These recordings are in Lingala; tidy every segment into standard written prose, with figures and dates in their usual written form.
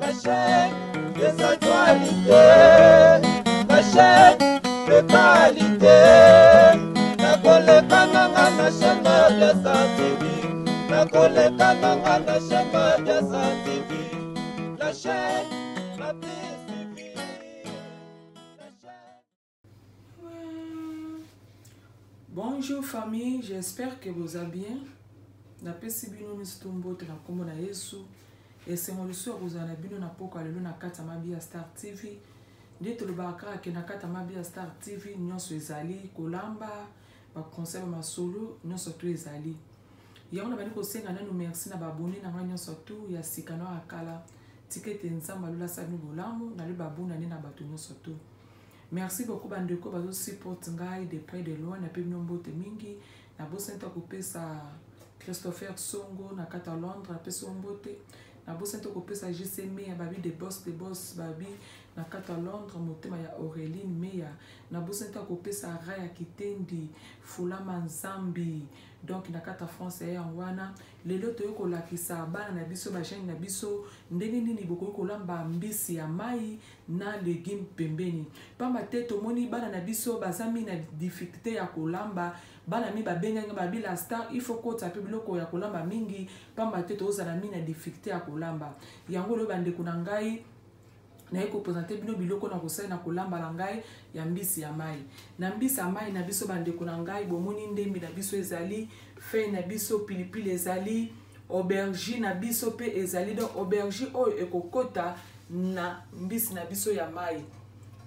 La chaîne des actualités, la chaîne de qualité. Na koleka nanga na shema ya TV, na koleka nanga na shema ya TV. La chaîne la plus suivie, la chaîne. Bonjour famille, j'espère que vous allez bien. Na pesi bino nistumbo te na kombo na Yesu. Et c'est mon soeur vous en bino na poko alelo na kata mabia Star TV. Ndito lubaka ke na kata mabia Star TV nyonso ezali kolamba ba conseil ma solo nyonso to ezali. Ya on a bani ko senga nanu merci na baboni na nyonso to ya sikano akala. Tikete nzamba lula sabi bolamu na le babuna ne na bato nyonso to. Merci beaucoup bandeko bazo support ngai de près de loin na pe mnombote mingi na bosenta kopesa Christopher Songo na kata Londres na pesa mbote na bosenta kopesa JCM ya babi de boss babi na kata Londres motema ya Auréline Meya na bosenta kopesa Raya Kitendi Fulama Nzambi donc na kata France ya wana lelo to yoko lakisa bana na biso ba chaîne na biso ndenge nini boko kolamba mbisi ya mai na légume pembeni pamba te to moni bana na biso bazami na difficulté ya kolamba bana mi babenganga babila star il faut ko tape biloko ya kolamba mingi pamba te to ozala mi na difficulté ya kolamba yango lo bande kuna ngai na eko présenter bino biloko na kosala na kolamba la ngai ya mbisi ya mai na mbisi ya mai na biso bande kuna ngai bomoni ndembi na biso ezali fe na biso pilipili ezali aubergine na biso pe ezali donc aubergine oyo ekokota na mbisi na biso ya mai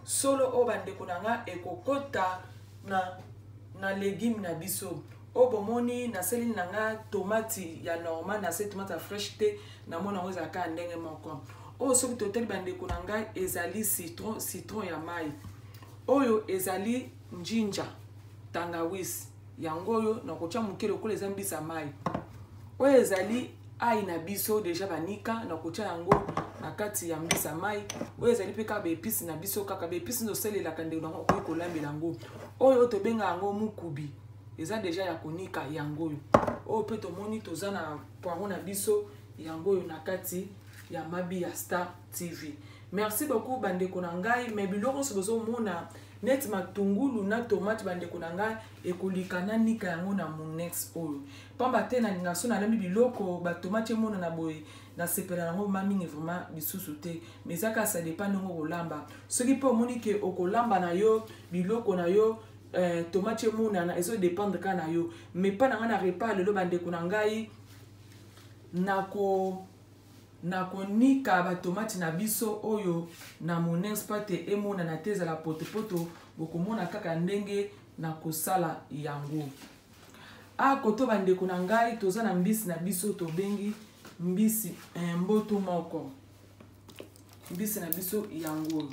solo o bande kuna nga ekokota na légume na biso o bomoni na seli na nga tomate ya normal na se tomate fraîche te na mona oza ka ndenge moko o soki totel bande kuna nga ezali citron ya mai oyo ezali ginger tangawizi yango oyo na kocha mukele kola eza mbisa mai oyo ezali ai na biso deja banika na kocha yango na kati ya mbisa mai oyo ezali pe ka ba épices na biso kaka ba épices no sele la kande na ko kolambela yango oyo to benga yango mukubi eza deja ya konika yango oyo oyo pe to moni toza na poiron na biso yango oyo na kati ya mabi ya Star TV. Merci beaucoup bandeko na ngai mais biloko so bozo mona net matungulu na tomate bandeko na ngai ekolikana nika yango na mon next oil pamba te na ningaso na lembi biloko ba tomate mona na boye na sepela nango mamingi vraiment bisusu te mais ça ça dépend ngo kolamba soki po moni ke okolamba na yo biloko na yo tomate mona na ezo dépendre ka na yo mais pas na repas lelo bandeko na ngai nako nika ba tomate na biso oyo na mon expate emona na teza la potepoto bokomona kaka ndenge na kosala yango a koto bandeko na ngai toza na mbisi na biso to bengi mbisi mboto moko mbisi na biso yango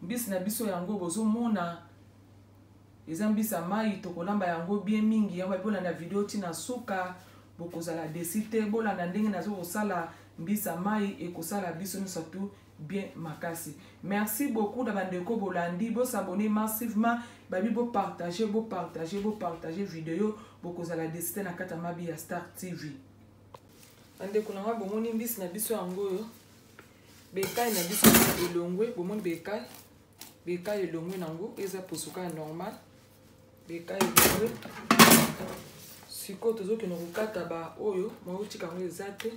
mbisi na biso yango bozo mona eza mbisi ya mai to kolamba yango bien mingi yango epona na video tina suka bokozala desite bolanda ndenge nazo kosala mbisa mai ekosala biso nyonso tu bien makasi. Merci beaucoup na bandeko bolandi bo s'abonner massivement babi bo partager vidéo bokozala desite na kata mabi ya Star TV. Bandeko na bomoni mbisi na biso yango yo bekai na biso elongwe bomoni bekai elongwe nango eza posuka normal bekai elongwe siko tozoki na kokata ba oyo mauti kango ezate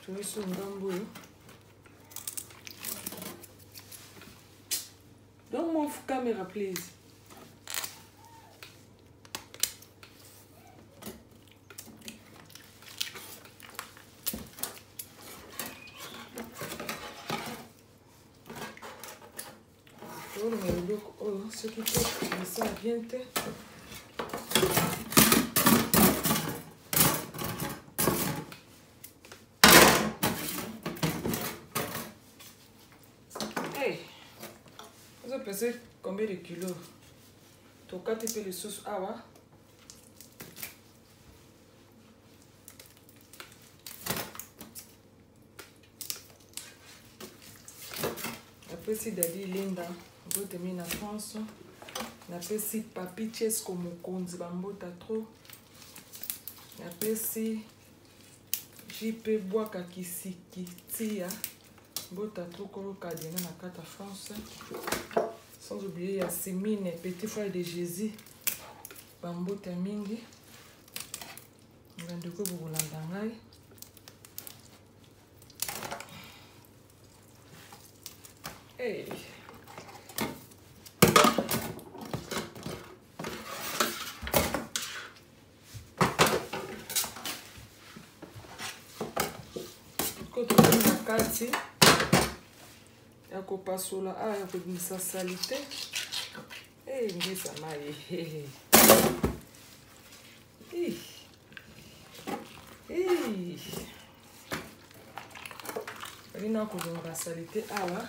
toiso ngambo oyo donc mon caméra please. Oh, ce qui fait que ça vient de hey, vous avez pesé combien de kilos? Ton 4 peu de sauce à wa? napesi Dadi Linda mbote mi na France. Napesi Papi Chesco mokonzi bambota trop. Napesi JP Bwaka Kisikitia mbote trop kolo kadena na kata France. Sans oublier Yasmine petit frère de Jésus bambota mingi. Ngandeko bokolanda ngai. Hey. Koto na kati ya kopasola ya kobimisa salite. Ngisa mai. Alina kolonga salite awa.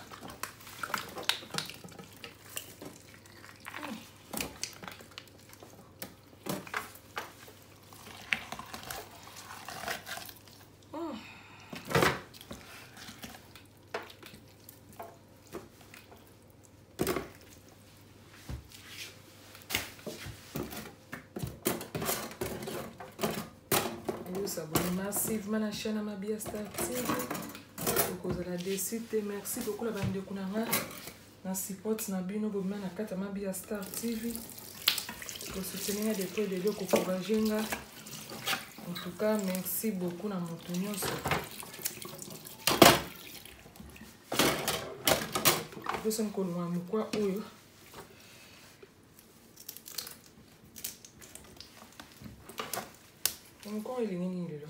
Abonnez massivement à la chaîne Amabia Star TV. Vous avez déçu. Merci beaucoup la bande de Kunanga. Na support na bino bobima na kata Amabia Star TV. Pour soutenir des points de Dieu pour Jenga. En tout cas, merci beaucoup na motunyo. Vous sommes connus à Mukwa Oyo. Encore il est nini là.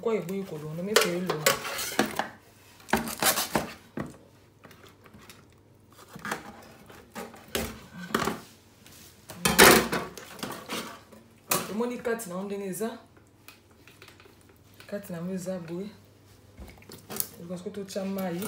Quoi est bon qu'on ne met pas le moni kati na ondengeza kati na meza boy parce que tout chamai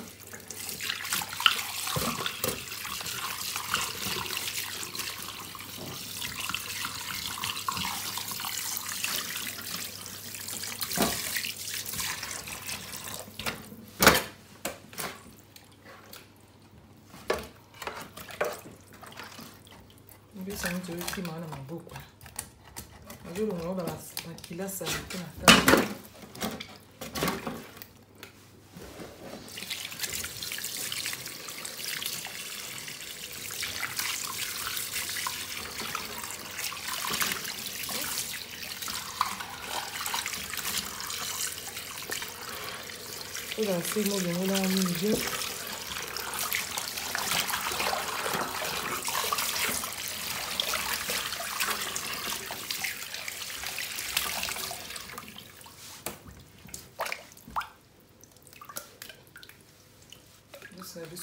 ça nous dit qui m'a beaucoup. Je le vois la kilasa qui n'a pas. On va essayer de nous donner un minute.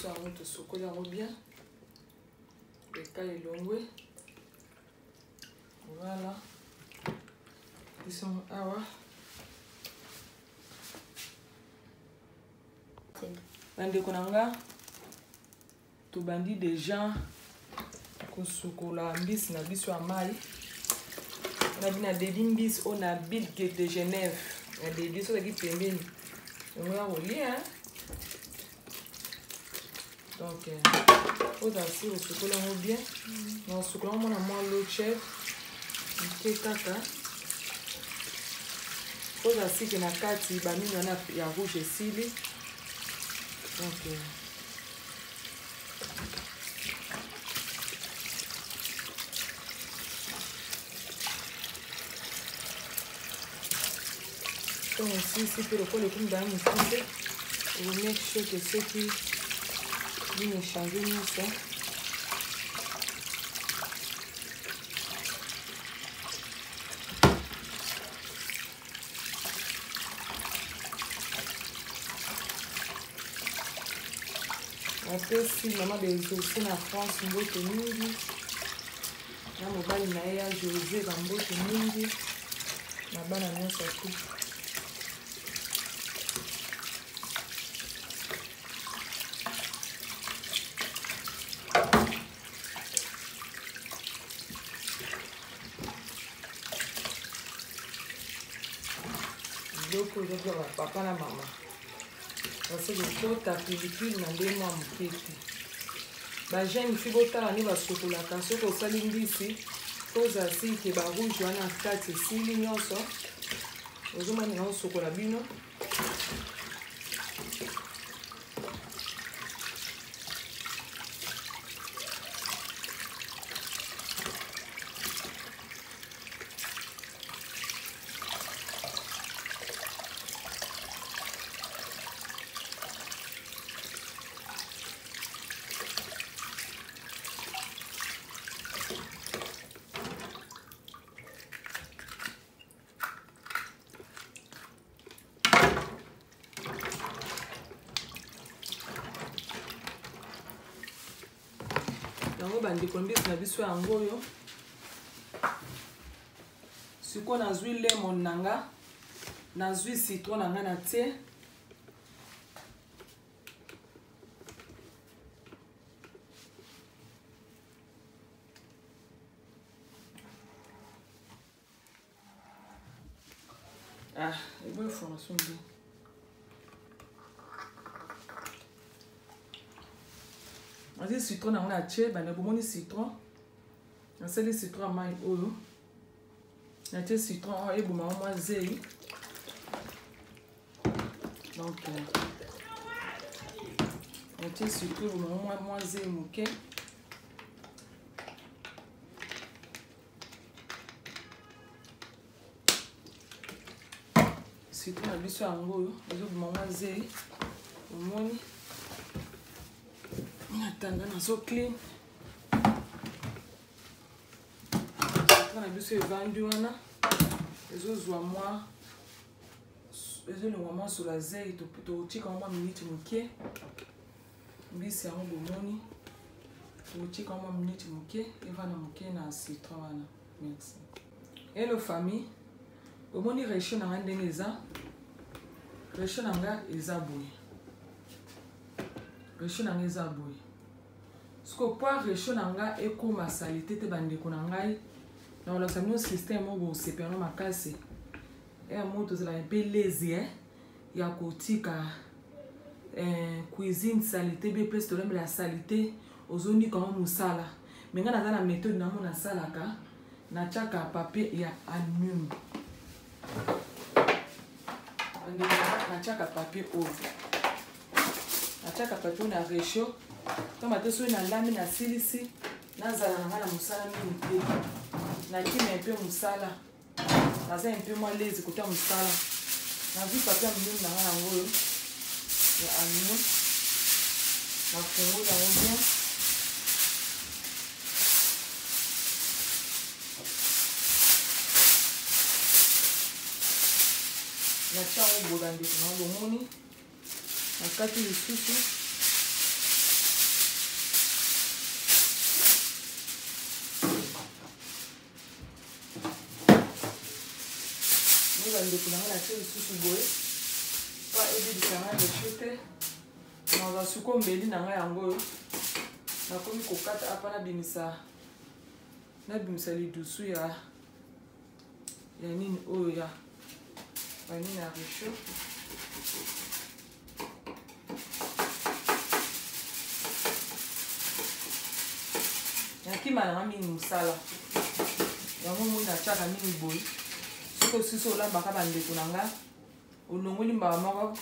Ça va te socoler bien. Les cailles longues. Voilà. Ils sont awa. Bande konanga. Tu bandi des gens. Kosukola mbis na biso amai. On a bien des limbis on a bit de Genève. Il y a des biso qui pembeni. On va rouler hein. Donc, faut assis au chocolat bien. Dans le chocolat, on a moins l'eau chef. Kaka. Faut assis que na kati, bami on a rouge ici. Donc, aussi, si tu le coup, le coup d'un moussé. vous make sure que ceux qui viennent changer nous ça. Après, si maman des aussi en France, on va tenir. Na mobali na ye ya José bambote mingi na bana nyonso tu. Biloko ezokya bapapa na mama parce que kota pilipili na nde mwa moke te. Bajene fi botala ni basokolaka soki osali mbisi toza sike barouge wana kati esili nyonso ozomani na osokola bino. Yango bandeko mbisi na biso yango oyo siko nazwi lemon nanga nazwi citron nanga na tie bonne information bien. Vas-y citron na ngana tie bana bomoni citron. Na seli citron mai oyo. Na tie citron e boma moi zei. Donc on tie citron boma moi zei moke. Citron na biso yango oyo ezo boma moi zei. Omoni natanga nazo clean na biso evandi wana ezozwa mwa ezolongwa mwa sur la zei totika mwa minute moke mbisi yango bomoni totika mwa minute moke evana moke na citron wana. Merci. Hello famille, bomoni recho nanga ndenge eza. Recho nanga eza boye. Recho nanga eza boye. Siko po recho nanga ekoma salite te bandeko na ngai na olakisa mino système oyo bosepeno makasi moto ozala mpe lazy ya kotika cuisine salite be place tolembela ya salite ozonika mo mosala me ngai naza na méthode namo nasalaka natiaka papier ya aluminium natiaka papier oyo natiaka papier na recho toma te soki nalami nasilisi nazala na ngai na mosala mingi te nakima mpe mosala naza mpe mwa lazy kota mosala nazwi papier aluminium na ngai yango oyo ya aluminium nafungoli yango bien natia yango boye bandeko nango bomoni nakati lisusu bandeko nanga natie lisusu boye pa ebebisa ngai recho te naza suko mbeli na ngai yango oyo nakomi kokata apa nabimisa lidusu ya nini oyo ya banini ya recho nakima nanga mingi mosala yango moi natiaka mingi boye soki osisi olambaka bandeko na nga olongoli mbala moko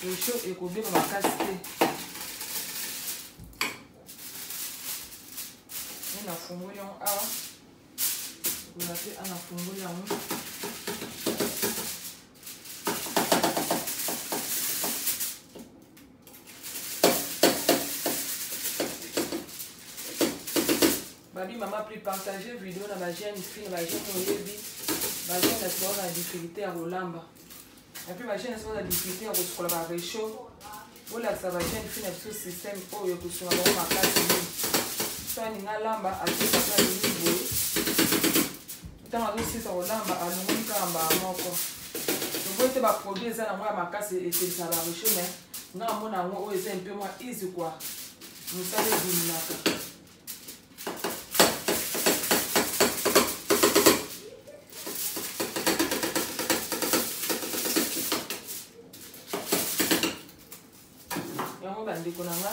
recho ekobeba makasi te nafungoli yango awa okola pe anafungoli yango Babi maman plus partager vidéo na ba jeune fille na ba jeune oyebi ba jeune na difficulté à rolamba. Et puis ba jeune na difficulté à roskola ba réchaud. Voilà ça va jeune fille na ce système oyo kusunga ba makasi ni. Ça ni ngalamba a tout ça ni boy. Tant que ça rolamba a longi kamba moko. Donc ba produit ça na moi makasi et c'est ça ba réchaud mais na mona ngo oyo c'est un peu moins easy quoi. Nous savons bien. Ndeko nanga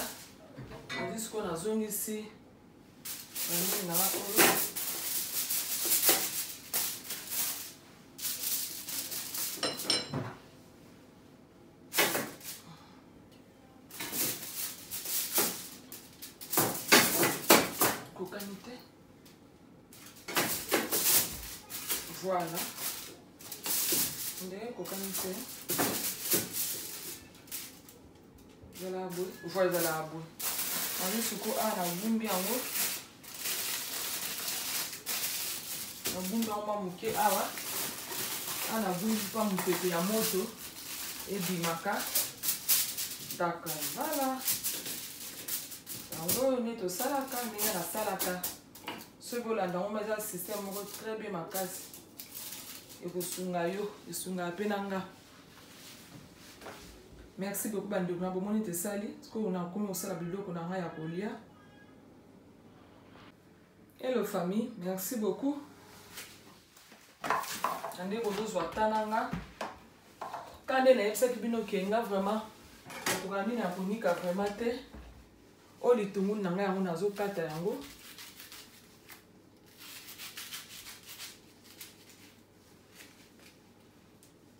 ndisiko na zongisi na oyo kokanite voilà ndenge kokanite voilà la boue. On est sur la boumbi en haut. La boumbi en bas, mouké awa. On a boumbi pas mouké à moto. Et bimaka. D'accord, voilà. On est au salaka, mais il y a la salaka. Ce que là, on met un système très bien ma casse. Et vous sungayo, et sunga penanga. Merci beaucoup bande na bomoni te sali parce qu'on a commencé la vidéo qu'on a ya kolia. Hello famille, merci beaucoup. Ande bozo zwatananga. Kande na yepsa kibino kenga vraiment. Okugani na kunika vraiment te. Oli tungu nanga yango nazo kata yango.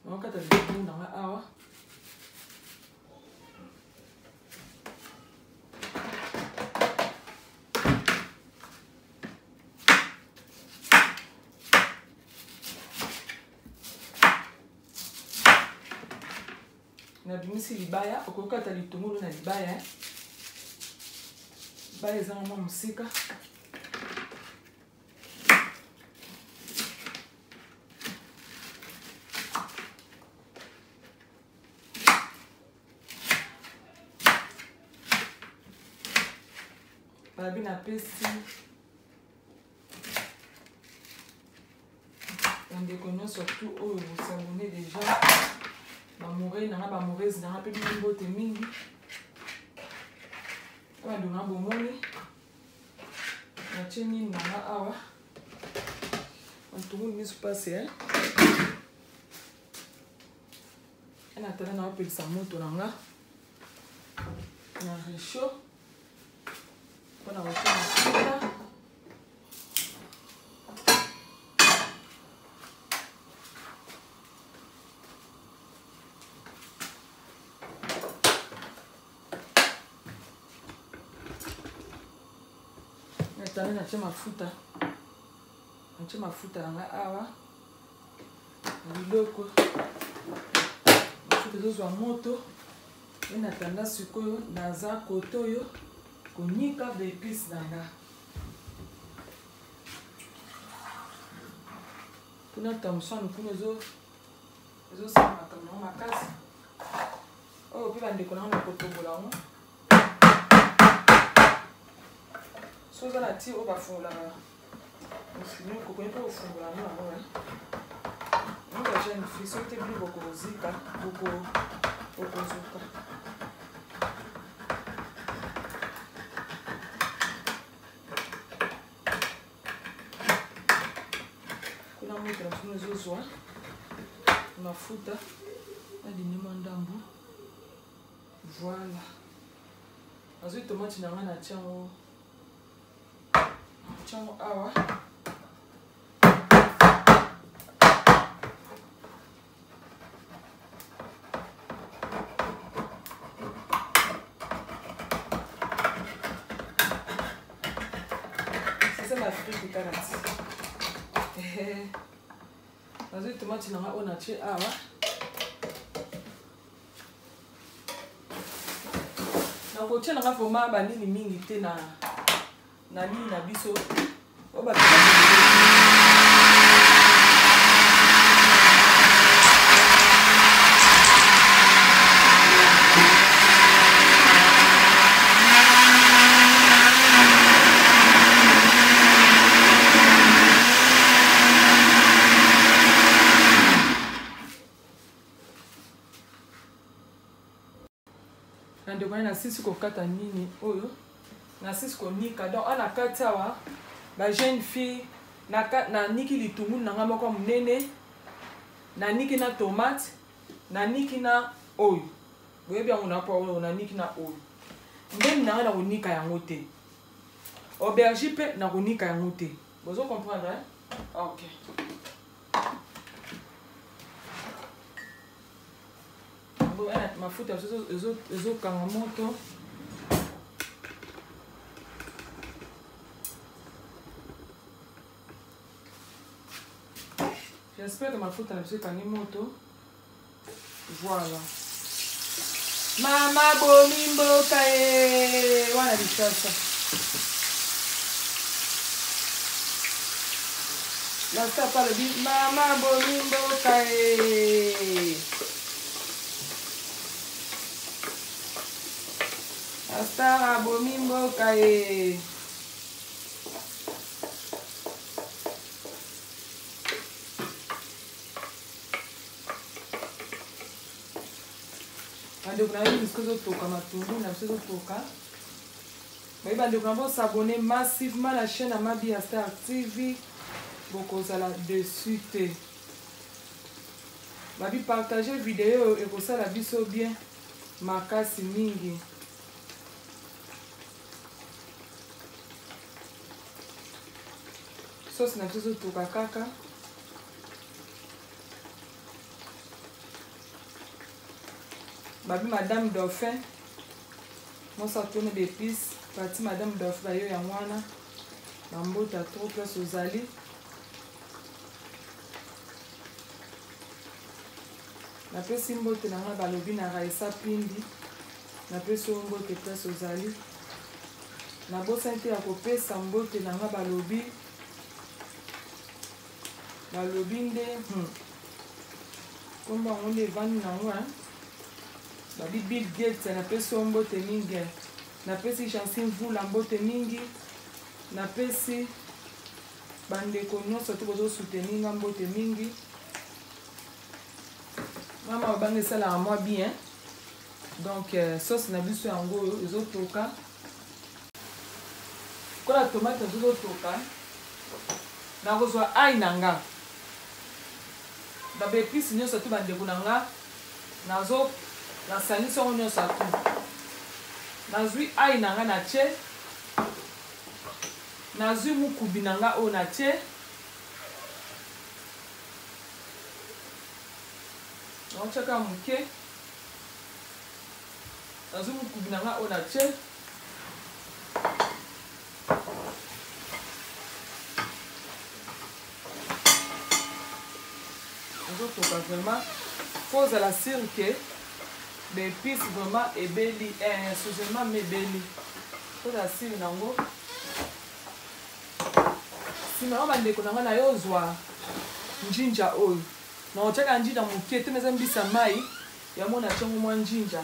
On kata tungu nanga awa. Na bimisi libaya okokata litungulu na libaya baya za mama musika babi na pesi ndeko no surtout oyo vous déjà Bamourer na ba mauvaise na pe mingo te mingi. Ba donga bomoni. Na cheni na awa. On tourne mis passer hein. Ana tala na pe sa moto nanga. Na réchaud. Pona wa na chema mafuta. Nache mafuta nga awa. Biloko. Mafuta zozwa moto. Ena tanda sikoyo naza kotoyo konika ba épices nanga. Kuna tamsano kuna zo sama kama makasi. Oh puis bande kona na kotobola ngo. So za la ti o ba fungula. Musimi ko ko pa fungula no amo eh. Nunca jeune fille so te bli boko zika boko zuka. Kuna moto na funu zozwa. Mafuta hadi nyuma ndambu. Voilà. Azui tomate na ngana chango. Chango awa. C'est la frite de carotte. Azui tomate na ngana ona che awa. Na kotia na ngafoma ba nini mingi te na nini na biso na sisi kokata nini oyo na sisi konika donc ana kata wa ba jeune fille na niki litungu nanga moko munene na niki na tomate na niki na oyo boyebi yango na po na niki na oyo ndeni nanga na konika yango te aubergine pe na konika yango te bozo comprendre hein? Ok. Mafuta ezokanga moto j'espère que mafuta na biso ekangi moto voilà mama bomi mboka ye wana lisasa lasta palobi mama bomi mboka ye Astara bomi mboka ye. Bandeko na biso biso toka matungu na biso toka. Mais bandeko na biso s'abonner massivement à la chaîne Amabi Star TV. Bokozala dessus te. Babi partager vidéo et ko sala biso bien makasi mingi. Sauce na biso toka kaka babi madame dauphin mosa tone d'épices parti madame dauphin bayo ya mwana bambota trop place ozali napesi mbote nanga balobi na raisa pindi napesi oyo mbote place ozali nabosani te ya kopesa mbote nanga balobi nde komba yango nde evandi nango babi Bill Gates napesi oyo mbote mingi napesi Jansi Mvula mbote mingi napesi bandeko nyonso to bozosoutenir nga mbote mingi mama babanga esalaka mwa bien donc sauce na biso yango oyo ezotoka kola tomate ezotoka nakozwa ai na nga babepice nyonso to bandeko na nga nasalisi yango nyonso atu nazwi ai na nga na tie nazwi mukubi na nga oyo na tie naotiaka moke nazwi mukubi na nga oyo na tie toka vraiment faut ozala sûr que l'épice vraiment ebeli seulement mebeli faut ozala sûr nango nsima yango bandeko nango na yo ozwa njinja oyo na otiaka njinja moke te meza mbisa mai yango na tiongo mwa njinja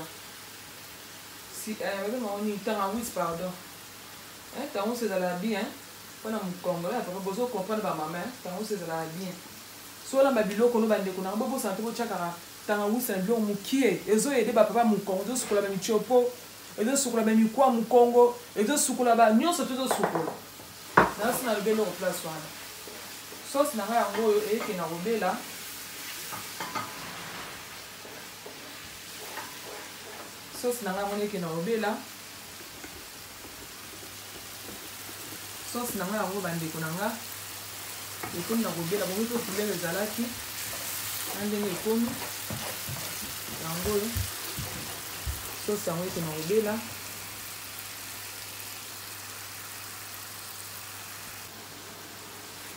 babemaoni tangawis pardon tangawis ezala bien mpona mokongo ya papa bozo comprendre bamama tangawis ezala bien so olamba biloko no bandeko na ngo bosana te botiakaka tangawisi na biloko mokie ezoyede bapapa mokongo ezosukola bamitiopo ezosukola bamikwa mokongo ezosukola banyonso to ezosukola nasi nalobi eloko place wana sosi na ngai yango oyo eyeke na kobela sosi na ngai yango eyeke na kobela sosi na ngai yango bandeko na nga ekomi na kobela bongo to couleur ezalaki na ndenge ekomi yango oyo sosi yango ete na kobela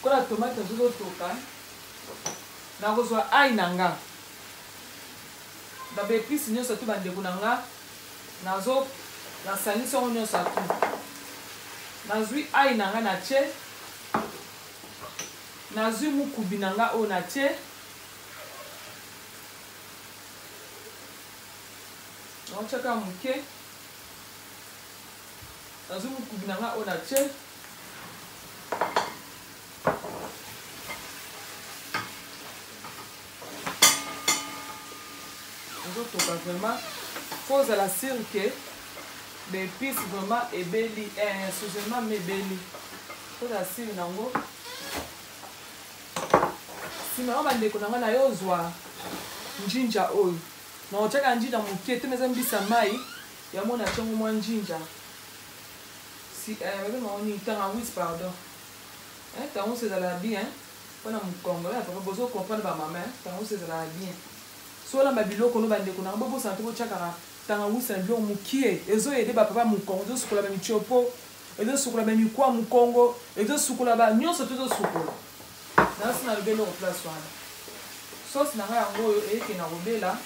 kola tomate ezozotoka nakozwa ai na nga babepice nyonso to bandeko na nga nasalisi yango nyonso atu nazwi ai na nga na tie Nazui mukubi nanga o na tie. On chaka muke. Nazui mukubi nanga o na tie. Vraiment, faut à la cirque des pistes vraiment et belly, seulement mes belly. Faut la cirque nango. Si ma maman ndeko nanga na yo zwa njinja oyo. Na ochaka njinja muke te meza mbisa mai ya mona chongo mwa njinja. Si mais ma oni tanga wis pardon. Tango c'est la bien. Pona mukongo là papa bozo comprendre ba maman, tango c'est la bien. So la mabiloko no bande kuna bobo santé bo chakara tanga wusa ndio mukie ezo yede ba papa mukongo zo sukula ba michopo ezo sukula ba mikwa mukongo ezo sukula ba nyonso to sukula na sina lebelo ko place wana so sina nga yango eke na robela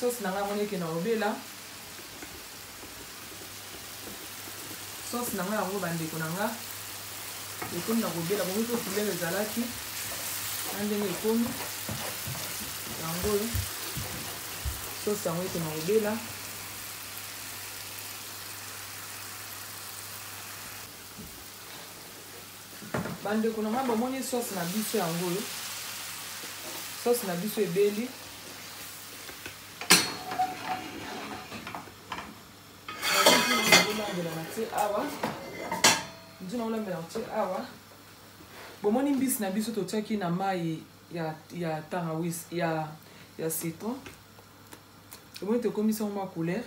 so sina nga ngone eke na robela so sina nga yango bande kuna nga ekomi na kobela bongo to couleur ezalaki na ndenge ekomi yango oyo sosi yango ete na kobela bandeko na nga bomoni sosi na biso yango oyo sosi na biso ebeli na tie awa nzuna olambela ntie awa bomoni mbisi na biso totiaki na mai ya tangawis ya citron bomoni tokomisa ngo mwa couleur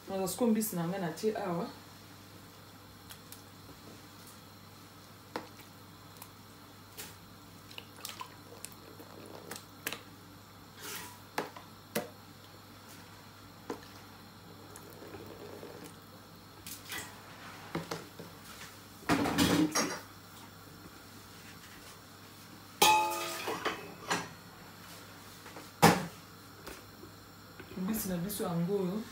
naza siko mbisi na ngai natie awa mbisi na biso yango oyo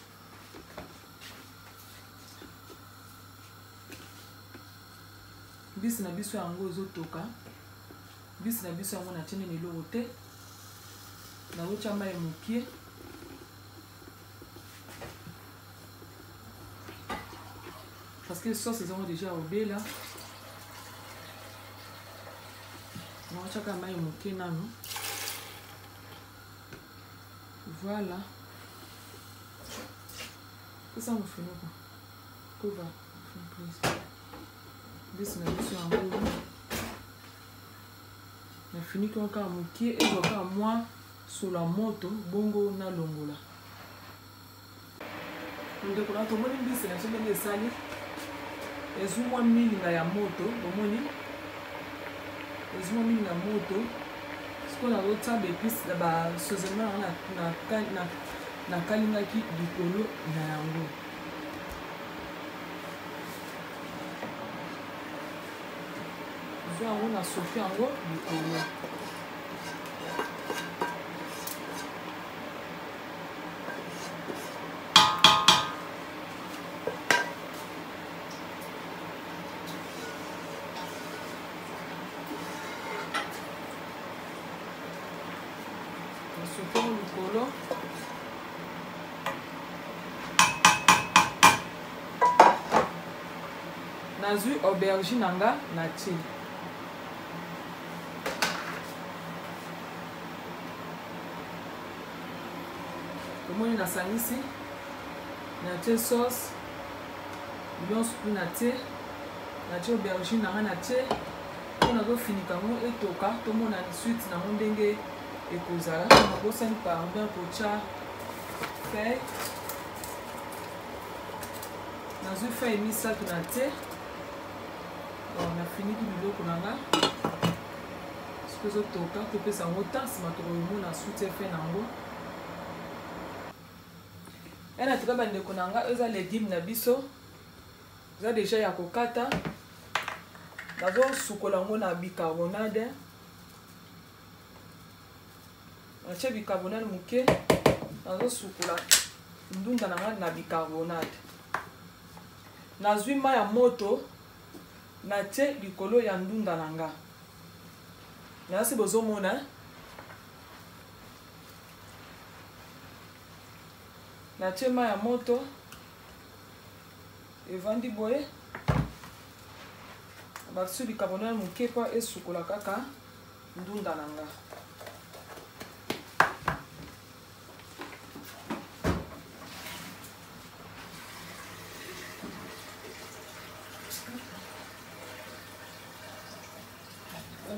mbisi na biso yango ezotoka mbisi na biso yango natie nini eloko te naotya mai mokie parce que sauce ezango déjà obela naotyaka mai mokie nano voilà. Ça me fait quoi? Couvre. This is un peu. Na fini kwa kama mukie ezo kama moi sur la moto bongo na longola. Ndio kuna tomoni mbisi na chembe sali. Ezumwa milinga ya moto, bomoni. Ezumwa milinga moto. Siko na rota bepisi ba sozema na kalingaki likolo na yango. Yango na sofi yango likolo. Sofi yango likolo. Nazui aubergine nanga na tie. Tomoni na sangisi na tie sauce nyonso na tie aubergine nanga na tie mpona kofinika ngo etoka tomona suite nango ndenge ekozala nakosani pardon kotia feuille nazwi feuille misato na tie nafiniki biloko nanga soki ezotoka topesa yango temps nsima tokomona suite efe nango ena tika bandeko nanga eza legume na biso eza deja ya kokata nazosukola yango na bicarbonade natie bicarbonade moke nazosukola ndunda nanga na bicarbonade nazwi mai ya moto natie likolo ya ndunda na nga nasi bozomona natie mai ya moto evandi boye bakisi bicarbonate moke mpo esukola kaka ndunda na nga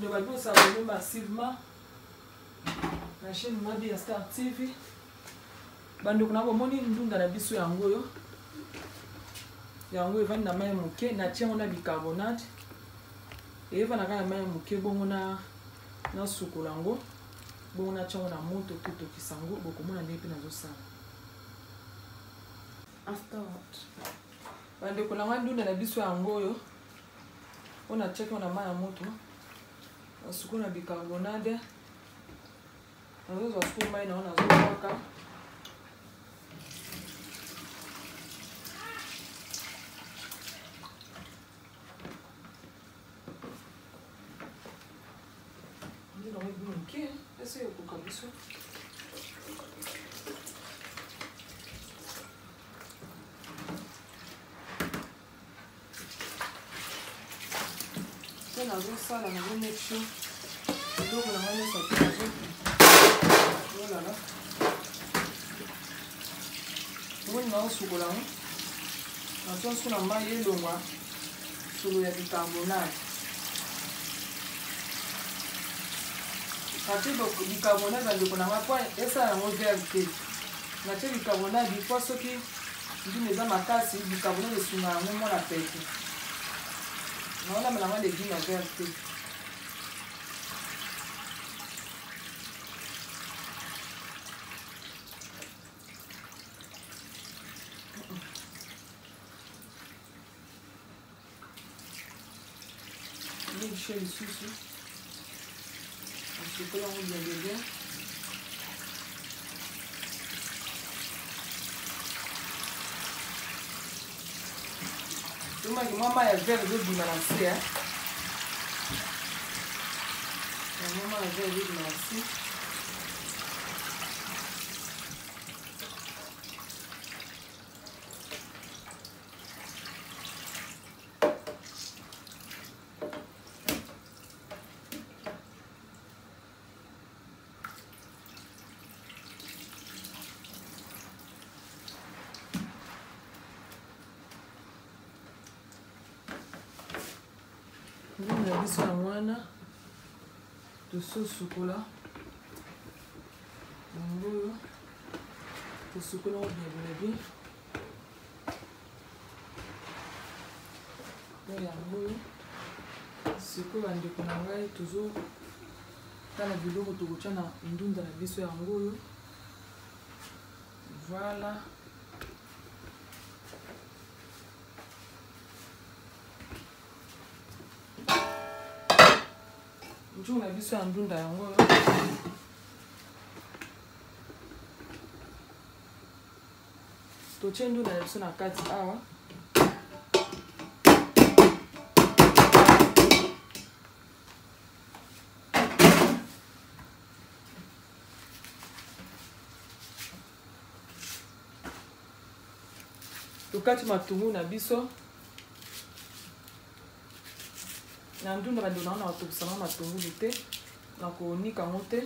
de vous s'abonner massivement la chaîne Mabia Star TV. Bando kuna bomoni ndunda na biso yango yo. Yango evani na mai moke na tia ona bicarbonate. Eva na kana mai moke bongo na sukola ngo. Bongo na tia ona moto tuto kisango bokomona ndepe na zo sala. Afterward. Bando kuna ndunda na biso yango yo. Ona check ona mai moto. Asukuna bicarbonate nazo asukuma mai naona zoka ndio ndio bunke ese yo kabisa nazo sala na go make sure donc on va mettre ça voilà on va sukola on va sur la maille longa sur le bicarbonate quand le bicarbonate va le connaître quoi et ça on va verte na te bicarbonate il faut ce qui dit les amakasi bicarbonate sur la même la pète on a maintenant les vignes vertes chez les sous-sous. Je peux l'enlever bien. Maman est vert de balancer. Maman est vert de balancer. On a mis sur la moine de sauce chocolat. Le chocolat bien. Ce que on découvre toujours dans la vidéo que tu as na ndunda na biso yango. Voilà. On a vu ça en ndunda yango. To chendu na biso na kati awa. To kati matungu na biso. Na ndunda bando na otobusana matungulu te na konika ngo te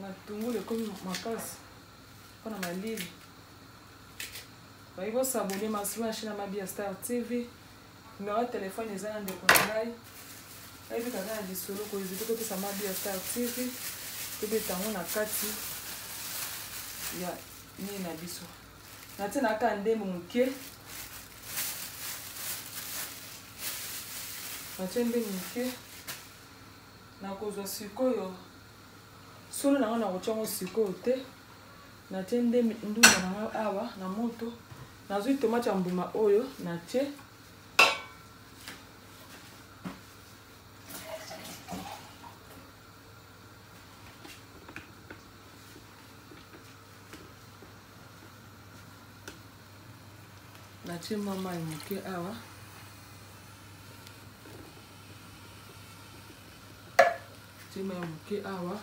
matungulu ekomi makasi mpona malili bayi bosabone masiba na chaîne Mabia Star TV numéro ya telefone eza na ndeko na ngai ebi kaka na lisolo koezite kopesa Mabia Star TV tobetango na kati ya nini na biso natie na aka ndembo moke natie ndembo moke nakozwa sikoyo solo nango na kotiango sikoyo te natie ndunda nango awa na moto nazwi tomate ya mbuma oyo natie natie mama moke awa tima moke awa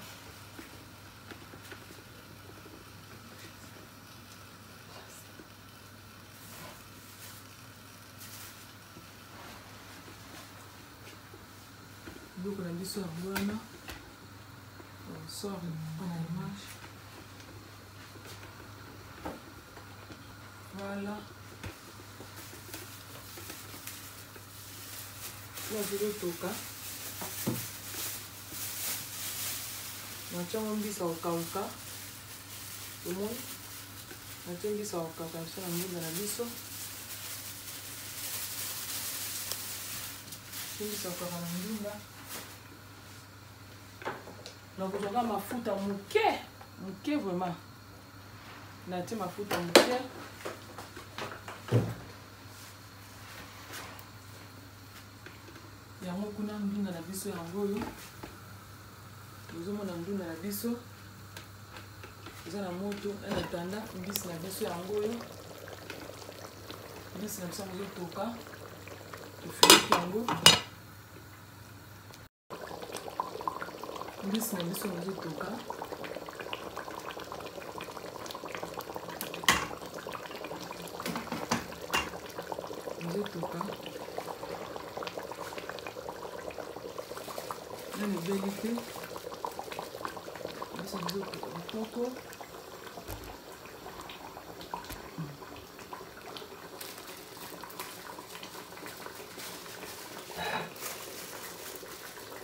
biloko na biso yango wana sort mpona image. Voilà. Là, je vais toka. Natia mbisa okauka. Tout le monde. Natia mbisa okauka sur la mouille na biso. Mbisa okauka na ndunda. Donc on a mafuta muke vraiment. Natia mafuta muke. Yango kuna ndunda na biso yango yo. Tozomona ndunda na biso. Eza na moto ena tanda mbisi na biso yango yo. Mbisi na biso yango toka. Tofiki yango. Mbisi na biso yango toka. Yango toka. Nani beli te. Mbisi na biso kitoko.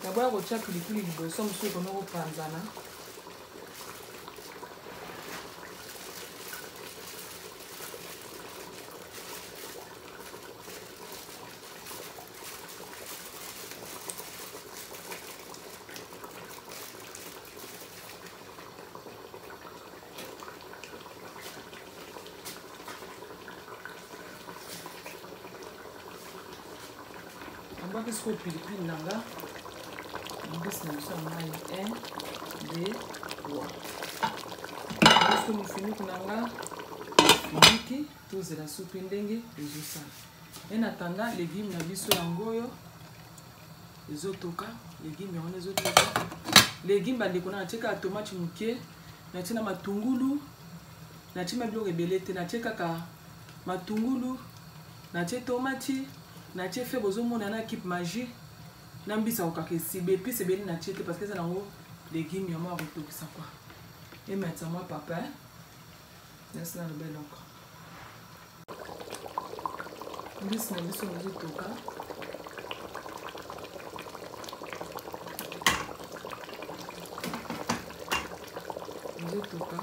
Naboya kotia pilipili liboso mosusu ekona kopanzana. Naboya siko pilipili nanga. Mbisi na biso ya mai 1, 2, 3. Biso mofiniki nanga finiki tozela supu ndenge ezosala. En attendant légume na biso yango oyo ezotoka, légume yango ezotoka. Légume bandeko na natie kaka tomate moke, natie na matungulu, natie biloko ebele te, natie kaka matungulu, natie tomate, natie fe bozomona na Kip Magie. Nambisa okaka esibe épice ebeli na tiete parce que eza nango légume ya mwa kotokisa kwa. Emetsa mwa papa. Nasi na lobeloko. Mbisi na biso ezotoka. Ezotoka.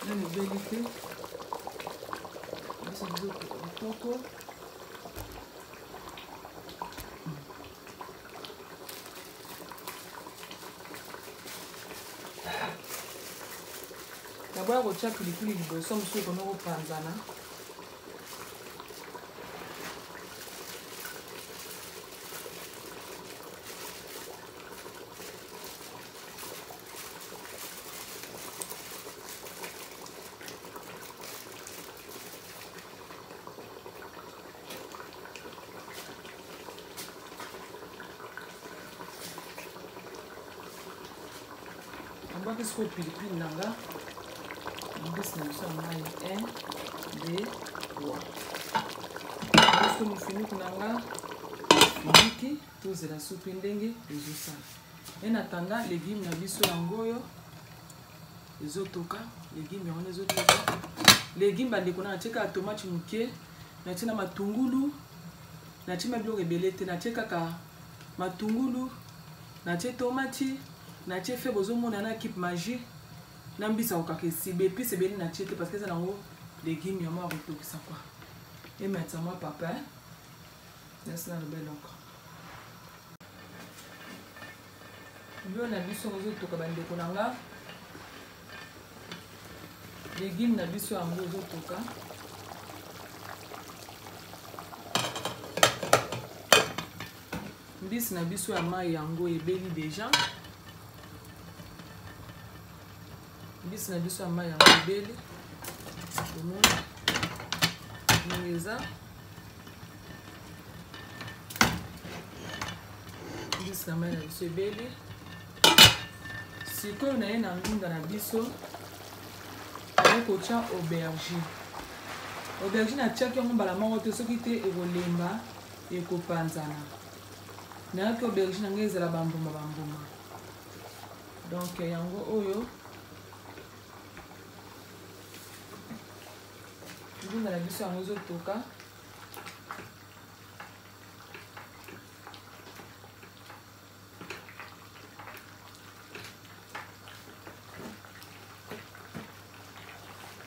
Nani ebeli te. Mbisi ezotoka kitoko. Naboya kotia pilipili liboso mosusu ekona kopanzana. Naboya siko pilipili nanga. Mbisi na biso ya mai 1, 2, 3. Biso mofiniki nanga finiki tozela supu ndenge ezosala. En attendant légume na biso yango oyo ezotoka, légume yango ezotoka. Légume bandeko na natie kaka tomate moke, natie na matungulu, natie biloko ebele te, natie kaka matungulu, natie tomate, natie fe bozomona na Kip Magie. Nambisa okaka esibe épice ebeli na tiete parce que eza nango légume ya mwa kotokisa kwa. Emetsa mwa papa. Nasi na lobeloko. Mbio na biso ezotoka bandeko nanga. Légume na biso yango ezotoka. Mbisi na biso ya mai yango ebeli déjà. Mbisi na biso ya mai yango ebeli. Neza mbisi na mai na biso ebeli sikoyo na ye na ndunda na biso aye kotia aubergine. Aubergine atiaki yango mbala moko te soki te ekolemba ekopanzana. Nayaki aubergine yango ezala bambuma bambuma. Donc yango oyo ndunda na biso yango ezotoka.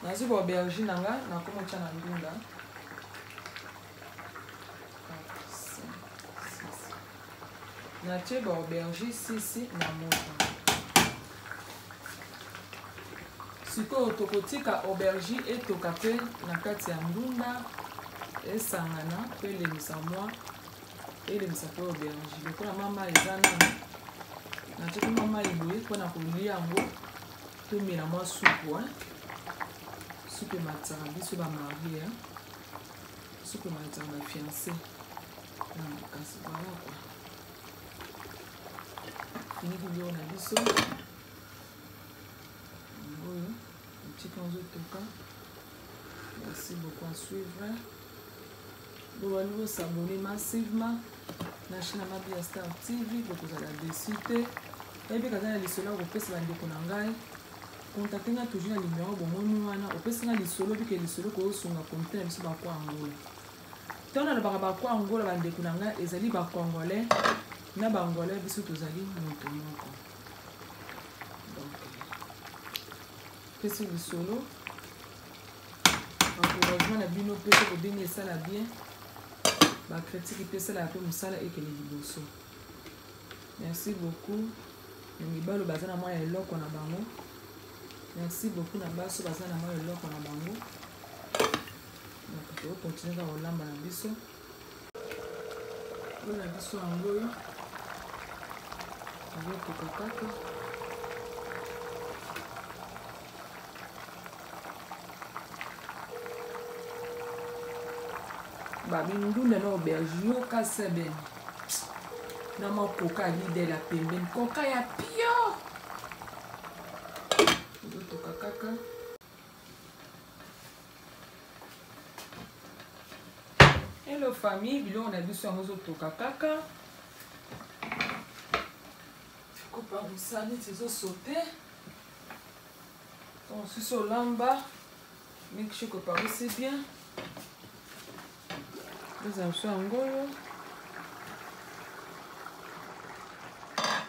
Nazi ba aubergine nanga na komotia na ndunda. Natie ba aubergine 6 na moto. Sikoyo tokotika aubergine etoka pe na kati ya ndunda esangana pe elemisa mwa elemisa pe aubergine. Lokola mama eza nano natie pe mama iboye mpona kolia yango tomela mwa supu supu emataka biso bamarie supu emataka bafiancé na makasi voilà quoi. Fini biloko na biso oyo tika ozotoka. Merci beaucoup à suivre. Boali bosabone massivement na chaîne Mabia Star TV bokozala dessus te. Ebi kaza na lisolo kopesa bandeko na ngai. Contactez nga toujours na numéro bomoni wana opesa nga lisolo bike lisolo ko sunga content biso ba kwa Angola. Tona na ba Angola bandeko na ngai ezali ba Congolais na ba Angolais biso tozali moto moko. Donc pesi lisolo encouragement na bino pe ko deni esala bien ba critique pesa la pe musala ekele liboso. Merci beaucoup. Mibalo bazana mwa eloko na bango. Merci beaucoup na baso bazana mwa eloko na bango. Donc on continue à olamba na biso. Bona biso angoyo. Avec kokaka. Babi ndunda na aubergine kasa ben. Na ma coca lide la pembeni coca ya pio. Ndoto kakaka. Hello famille, biloko na biso yango zotoka kaka. Kopa musani tizo sauter. On suit sur lamba. Make sure que par c'est bien. Nous avons fait un golo.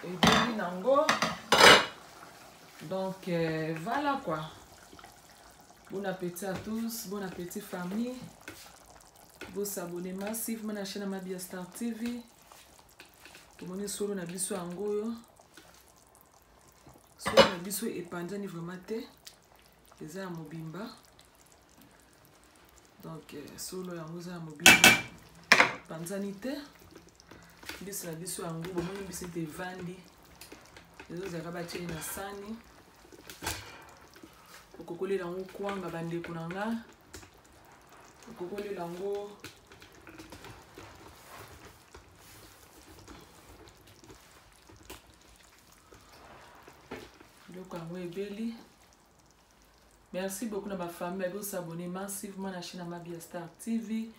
Et bien nango. Donc voilà quoi. Bon appétit à tous, bon appétit famille. Vous s'abonnez massivement à la chaîne Mabia Star TV. Tout le monde est solo na biso angoyo. Solo na biso epandani vraiment te. Eza ya mobimba. Donc solo yango eza ya mobimba. Panzani te. Biso na biso yango bomoni biso te vandi. Ezo zaka ba tie na sani. Okokolela yango kwanga bandeko na nga. Okokolela yango biloko yango ebeli. Merci beaucoup na ma famille. Vous s'abonnez massivement à la chaîne Mabia Star TV.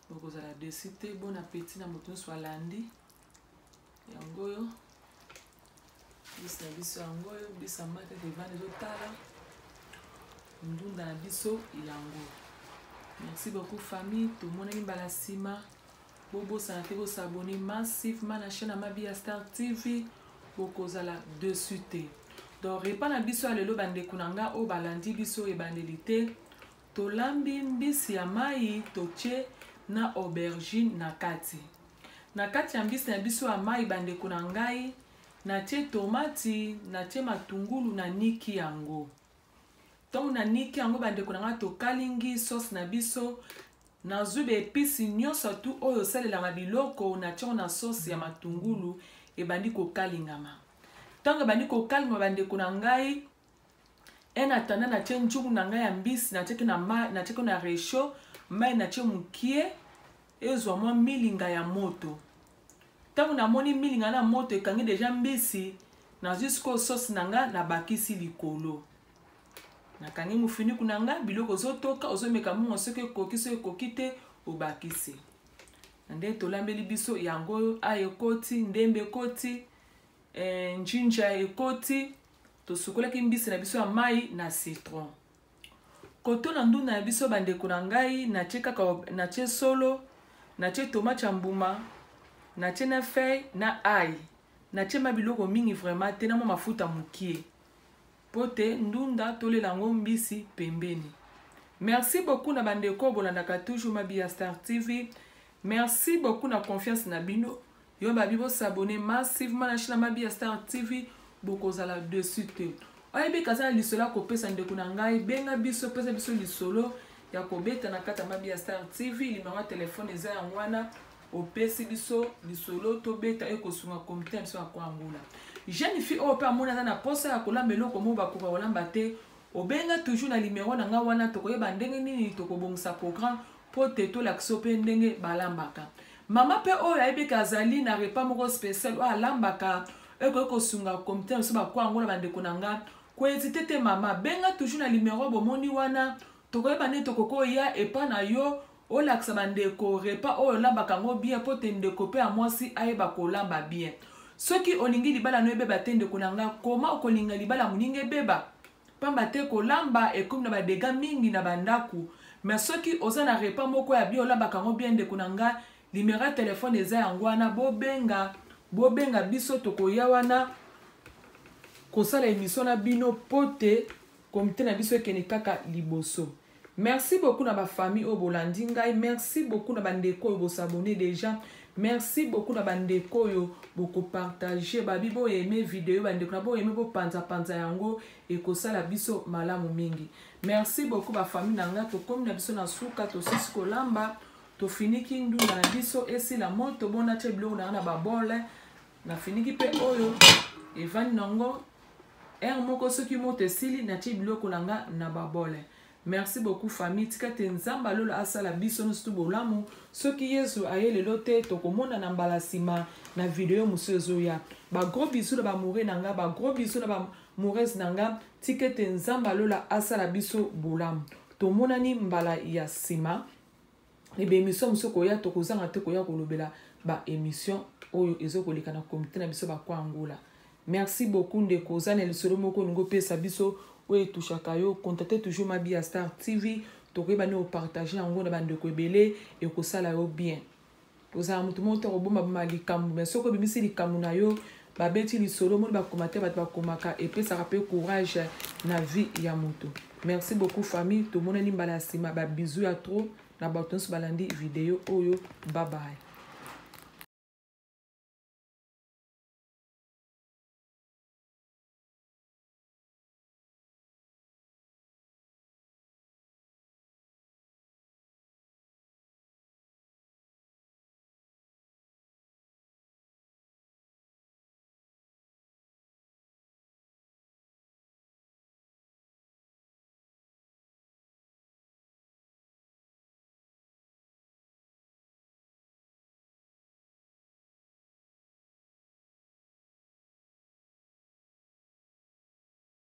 Vous allez décider. Bon appétit na moto soit lundi. Yangoyo. Bisa biso yangoyo. Bisa mate de vane zotala. Ndunda na biso ilango. Merci beaucoup famille. Tout le monde est balasima. Bobo santé. Vous s'abonnez massivement à la chaîne Mabia Star TV. Vous allez décider. Donc répana biso alelo bande kunanga o balandi biso e bandelité to lambi mbisi ya mai toche na aubergine na kati ya mbisi na biso ya mai bande kunangai na tie tomati na tie matungulu na niki yango donc na niki yango bande kunanga to kalingi sauce na biso na zube épices nyonso tu oyo salela mabiloko na tie na sauce ya matungulu e bandi ko kalingama. Tant que bandi ko kalma bande kunangai en attendant na tie njugu na ngai ya mbisi na tie na réchaud mai na tie mukie ezwa mwa milinga ya moto. Tango na moni milinga na moto ekangi deja mbisi na jusqu'au sauce na nga na bakisi likolo. Na kangi mufiniku na nga biloko zotoka ozomeka mungo soki ekoki te obakisi. Nde tolambeli biso yango aye koti ndembe koti njinja ekoti tosukolaki mbisi na biso ya mai na citron. Koto na ndunda na biso bandeko na ngai na tie kaka na tie solo na tie tomate ya mbuma na tie na feuille na ail na tie mabiloko mingi vraiment te na mo mafuta mukie pote ndunda tolela yango mbisi pembeni. Merci beaucoup na bandeko bolandaka toujours Mabia Star TV. Merci beaucoup na confiance na bino. Yo babi bo s'abonner massivement na chaîne Mabia Star TV bokozala dessus te. Oyebi kaza lisolo ko pesa ndeko na ngai benga biso pesa biso lisolo ya kobeta na kata Mabia Star TV numéro ya telefone eza yango wana opesi biso lisolo to beta ekosunga komite biso akwangula. Jeune fille o pa mona na posa ya kolamba eloko mo bakoka kolamba te obenga toujours na numéro na nga wana tokoyeba ndenge nini tokobongisa programme po te to lakso pe ndenge balambaka. Mama pe o yayebi kazali na repas moko spécial o alambaka ekosunga komite biso bakwangula bandeko na nga ko hésiter te mama benga toujours na numéro bomoni wana tokoyeba nini tokoko ya epa na yo o laksa bandeko repas o lambaka ngo bien po te ndeko pe amwasi ayeba kolamba bien. Soki olingi libala no ebeba te ndeko na nga koma okolinga libala muninge beba pamba te kolamba ekomi na badega mingi na bandaku. Mais soki oza na repas moko ya bien olambaka ngo bien ndeko na nga numéro ya telefone eza yango wana bobenga biso tokoya wana kosala émission na bino pote komite na biso ekene kaka liboso. Merci beaucoup na ba famille o bolandi ngai. Merci beaucoup na bandeko oyo bosabone déjà. Merci beaucoup na bandeko oyo boko partager babi bo aimer vidéo bandeko na bo aimer bo panza yango ekosala biso malamu mingi. Merci beaucoup ba famille na nga tokomi na biso na suka to sisi kolamba to finiki ndunda na biso esi la moto bona te biloko na ba bole na finiki pe oyo evani nango moko soki moto esili na ti biloko nanga na ba bole. Merci beaucoup famille tika te nzamba lola asala biso no stu bolamu soki Yesu ayele lote tokomona na mbala sima na video musezo ya ba gros bisous na ba mouré nanga ba gros bisous na ba mourès nanga tika te nzamba lola asala biso bolamu tomona ni mbala ya sima ebe émission musoko ya tokozanga te koya kolobela ba émission oyo ezokoleka na komite na biso ba kwa angola. Merci beaucoup ndeko zane lisolo moko ngo pesa biso oye touchaka yo contactez toujours Mabia Star TV tokoyeba ni o partager yango na bandeko ebele ekosala yo bien. Oza mutu moto oboma ba likambu mais soko bimisi likambu na yo babeti lisolo mo ba commentaire ba komaka epesa pe courage na vie ya mutu. Merci beaucoup famille to mona ni mbala sima ba bisous ya trop na batonso balandi video oyo bye bye.